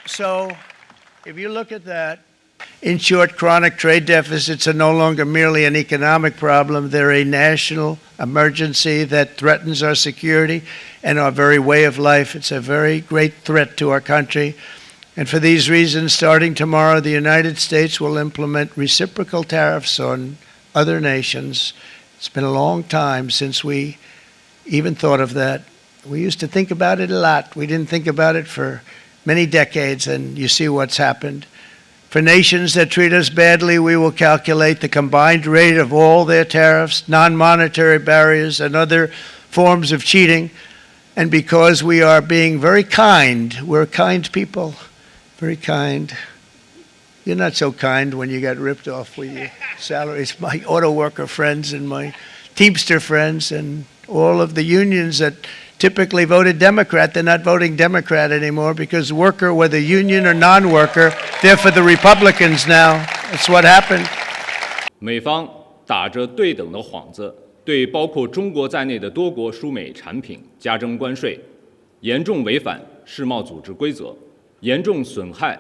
So, if you look at that, in short, chronic trade deficits are no longer merely an economic problem. They're a national emergency that threatens our security and our very way of life. It's a very great threat to our country. And for these reasons, starting tomorrow, the United States will implement reciprocal tariffs on other nations. It's been a long time since we even thought of that. We used to think about it a lot. We didn't think about it for many decades, and you see what's happened. For nations that treat us badly, we will calculate the combined rate of all their tariffs, non-monetary barriers, and other forms of cheating. And because we are being very kind, we're kind people, very kind. You're not so kind when you got ripped off with your salaries. My auto worker friends and my Teamster friends and all of the unions that typically voted Democrat, they're not voting Democrat anymore because worker, whether union or non-worker, they're for the Republicans now. That's what happened. 美方打着对等的幌子，对包括中国在内的多国输美产品加征关税，严重违反世贸组织规则，严重损害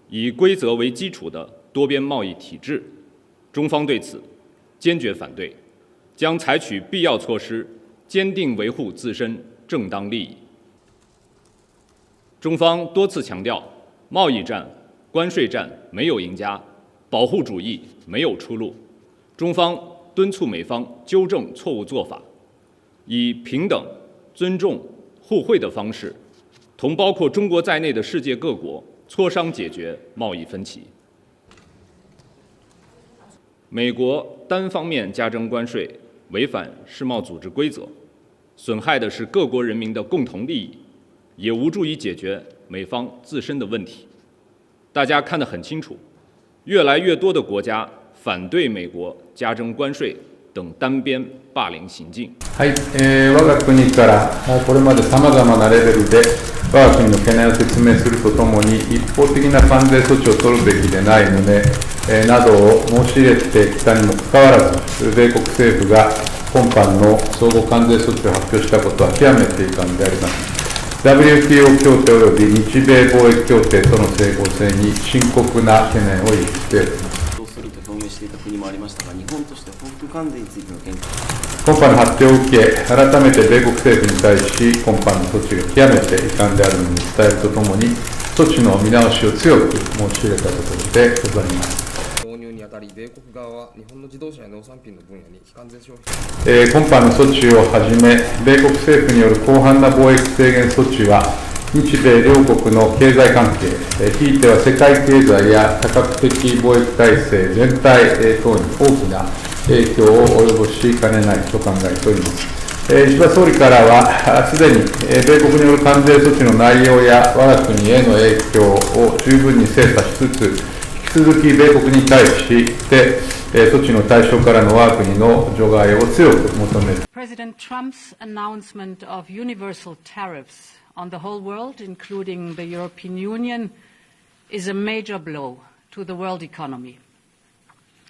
以规则为基础的多边贸易体制。中方对此坚决反对，将采取必要措施，坚定维护自身正当利益。中方多次强调，贸易战、关税战没有赢家，保护主义没有出路。中方敦促美方纠正错误做法，以平等、尊重、互惠的方式，同包括中国在内的世界各国磋商解决贸易分歧。美国单方面加征关税，违反世贸组织规则，损害的是各国人民的共同利益，也无助于解决美方自身的问题。大家看得很清楚，越来越多的国家反对美国加征关税等单边霸凌行径。はい、我が国からこれまでさまざまなレベルで我が国の懸念を説明するとともに、一方的な関税措置を取るべきでない旨などを申し入れてきたにもかかわらず、米国政府が今般の相互関税措置を発表したことは極めて遺憾であります。WTO 協定及び日米貿易協定との整合性に深刻な懸念を有しております。そうすると表明していた国もありましたが、日本として報復関税についての見解。今般の発表を受け、改めて米国政府に対し、今般の措置が極めて遺憾であるのに伝えるとともに、措置の見直しを強く申し入れたところでございます。導入にあたり、米国側は日本の自動車や農産品の分野に非関税消費。今般の措置をはじめ、米国政府による広範な貿易制限措置は、日米両国の経済関係、ひいては世界経済や多角的貿易体制全体等に大きな影響を及ぼしかねないと考えております。石破総理からは、すでに米国による関税措置の内容や我が国への影響を十分に精査しつつ、引き続き米国に対して措置の対象からの我が国の除外を強く求める。President Trump's announcement of universal tariffs on the whole world, including the European Union, is a major blow to the world economy.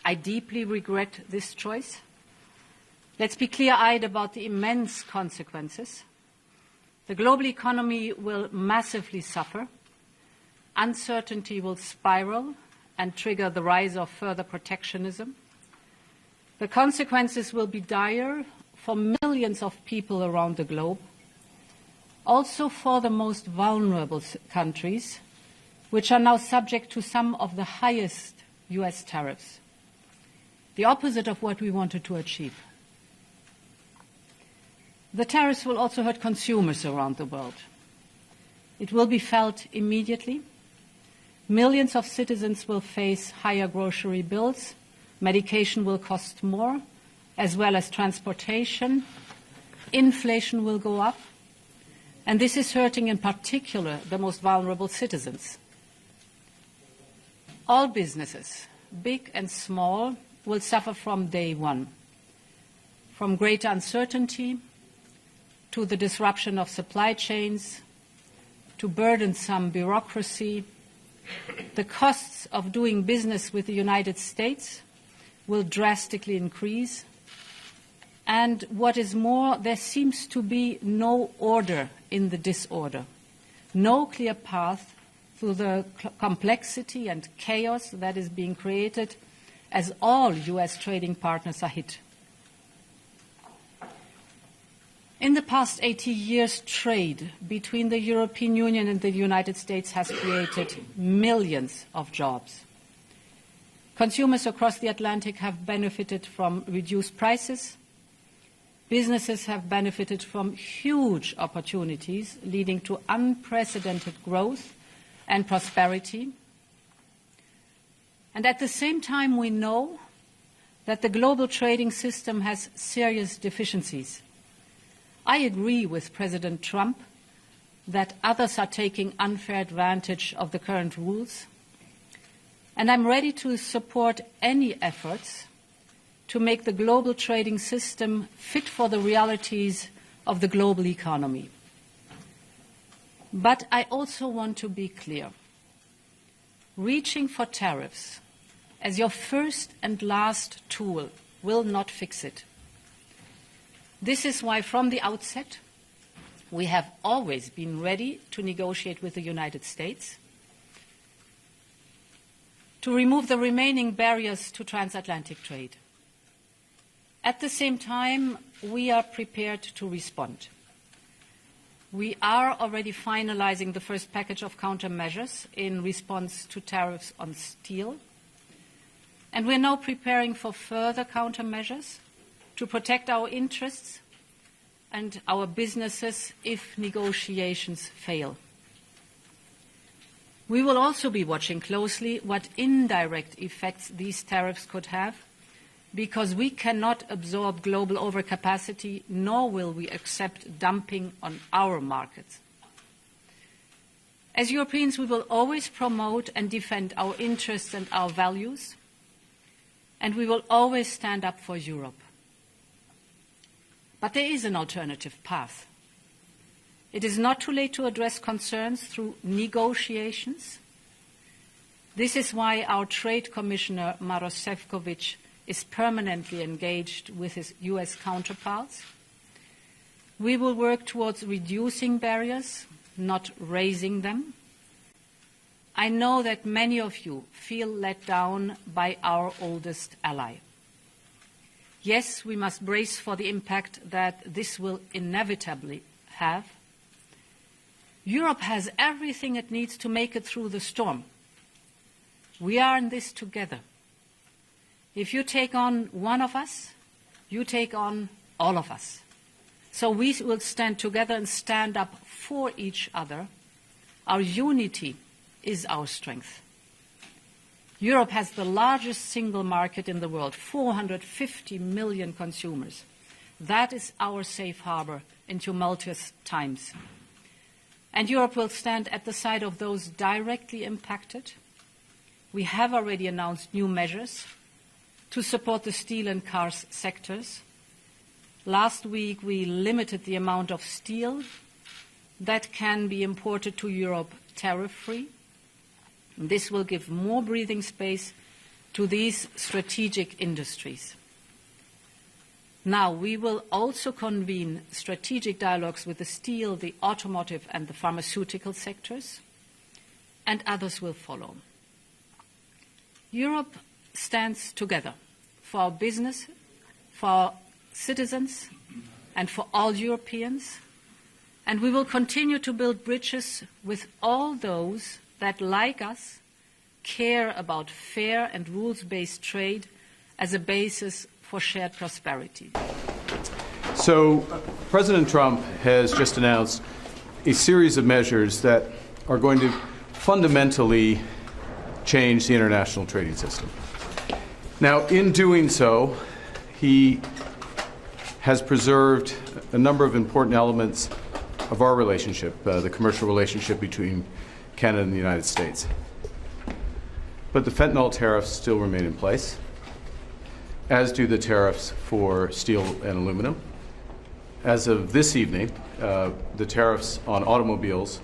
I deeply regret this choice. Let's be clear-eyed about the immense consequences. The global economy will massively suffer. Uncertainty will spiral and trigger the rise of further protectionism. The consequences will be dire for millions of people around the globe, also for the most vulnerable countries, which are now subject to some of the highest US tariffs, the opposite of what we wanted to achieve. The tariffs will also hurt consumers around the world. It will be felt immediately. Millions of citizens will face higher grocery bills. Medication will cost more, as well as transportation. Inflation will go up. And this is hurting in particular the most vulnerable citizens. All businesses, big and small, will suffer from day one, from greater uncertainty to the disruption of supply chains, to burdensome bureaucracy. The costs of doing business with the United States will drastically increase. And what is more, there seems to be no order in the disorder, no clear path through the complexity and chaos that is being created as all U.S. trading partners are hit. In the past 80 years, trade between the European Union and the United States has created millions of jobs. Consumers across the Atlantic have benefited from reduced prices. Businesses have benefited from huge opportunities, leading to unprecedented growth and prosperity. And at the same time, we know that the global trading system has serious deficiencies. I agree with President Trump that others are taking unfair advantage of the current rules, and I'm ready to support any efforts to make the global trading system fit for the realities of the global economy. But I also want to be clear. Reaching for tariffs as your first and last tool will not fix it. This is why from the outset we have always been ready to negotiate with the United States to remove the remaining barriers to transatlantic trade. At the same time, we are prepared to respond. We are already finalizing the first package of countermeasures in response to tariffs on steel, and we're now preparing for further countermeasures to protect our interests and our businesses if negotiations fail. We will also be watching closely what indirect effects these tariffs could have, because we cannot absorb global overcapacity, nor will we accept dumping on our markets. As Europeans, we will always promote and defend our interests and our values, and we will always stand up for Europe. But there is an alternative path. It is not too late to address concerns through negotiations. This is why our Trade Commissioner, Maroš Šefčovič, is permanently engaged with his U.S. counterparts. We will work towards reducing barriers, not raising them. I know that many of you feel let down by our oldest ally. Yes, we must brace for the impact that this will inevitably have. Europe has everything it needs to make it through the storm. We are in this together. If you take on one of us, you take on all of us. So we will stand together and stand up for each other. Our unity is our strength. Europe has the largest single market in the world, 450 million consumers. That is our safe harbor in tumultuous times. And Europe will stand at the side of those directly impacted. We have already announced new measures to support the steel and cars sectors. Last week, we limited the amount of steel that can be imported to Europe tariff-free. This will give more breathing space to these strategic industries. Now, we will also convene strategic dialogues with the steel, the automotive, and the pharmaceutical sectors, and others will follow. Europe stands together for our business, for our citizens, and for all Europeans, and we will continue to build bridges with all those that, like us, care about fair and rules-based trade as a basis for shared prosperity. So, President Trump has just announced a series of measures that are going to fundamentally change the international trading system. Now, in doing so, he has preserved a number of important elements of our relationship, the commercial relationship between Canada and the United States. But the fentanyl tariffs still remain in place, as do the tariffs for steel and aluminum. As of this evening, the tariffs on automobiles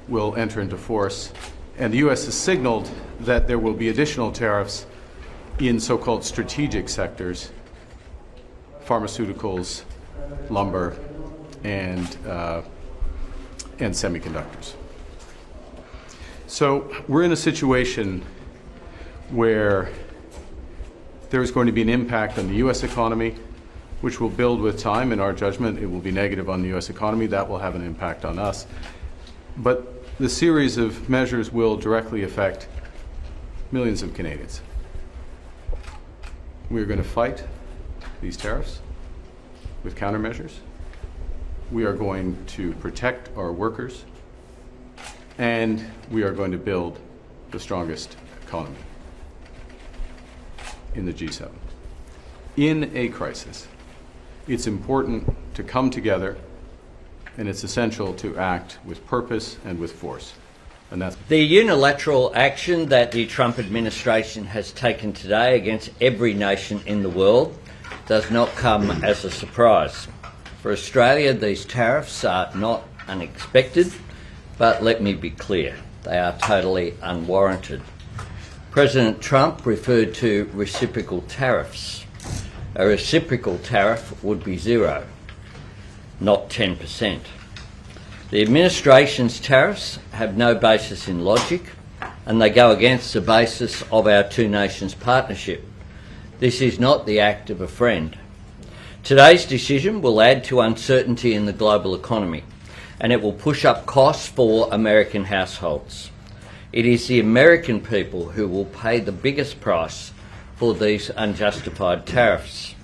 will enter into force, and the U.S. has signaled that there will be additional tariffs in so-called strategic sectors pharmaceuticals, lumber, and semiconductors. So we're in a situation where there is going to be an impact on the U.S. economy, which will build with time. In our judgment, it will be negative on the U.S. economy. That will have an impact on us. But the series of measures will directly affect millions of Canadians. We are going to fight these tariffs with countermeasures. We are going to protect our workers, and we are going to build the strongest economy in the G7. In a crisis, it's important to come together, and it's essential to act with purpose and with force. And that's the unilateral action that the Trump administration has taken today against every nation in the world does not come as a surprise. For Australia, these tariffs are not unexpected, but let me be clear, they are totally unwarranted. President Trump referred to reciprocal tariffs. A reciprocal tariff would be 0, not 10%. The administration's tariffs have no basis in logic, and they go against the basis of our two nations partnership. This is not the act of a friend. Today's decision will add to uncertainty in the global economy, and it will push up costs for American households. It is the American people who will pay the biggest price for these unjustified tariffs.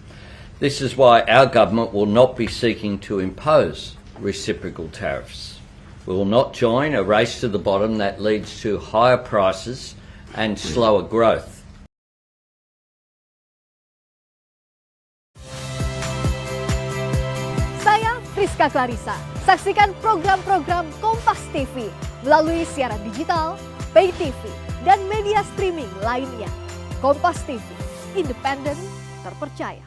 This is why our government will not be seeking to impose reciprocal tariffs. We will not join a race to the bottom that leads to higher prices and slower growth. Saya Priska Clarissa. Saksikan program-program Kompas TV melalui siaran digital, pay TV, dan media streaming lainnya. Kompas TV, independen, terpercaya.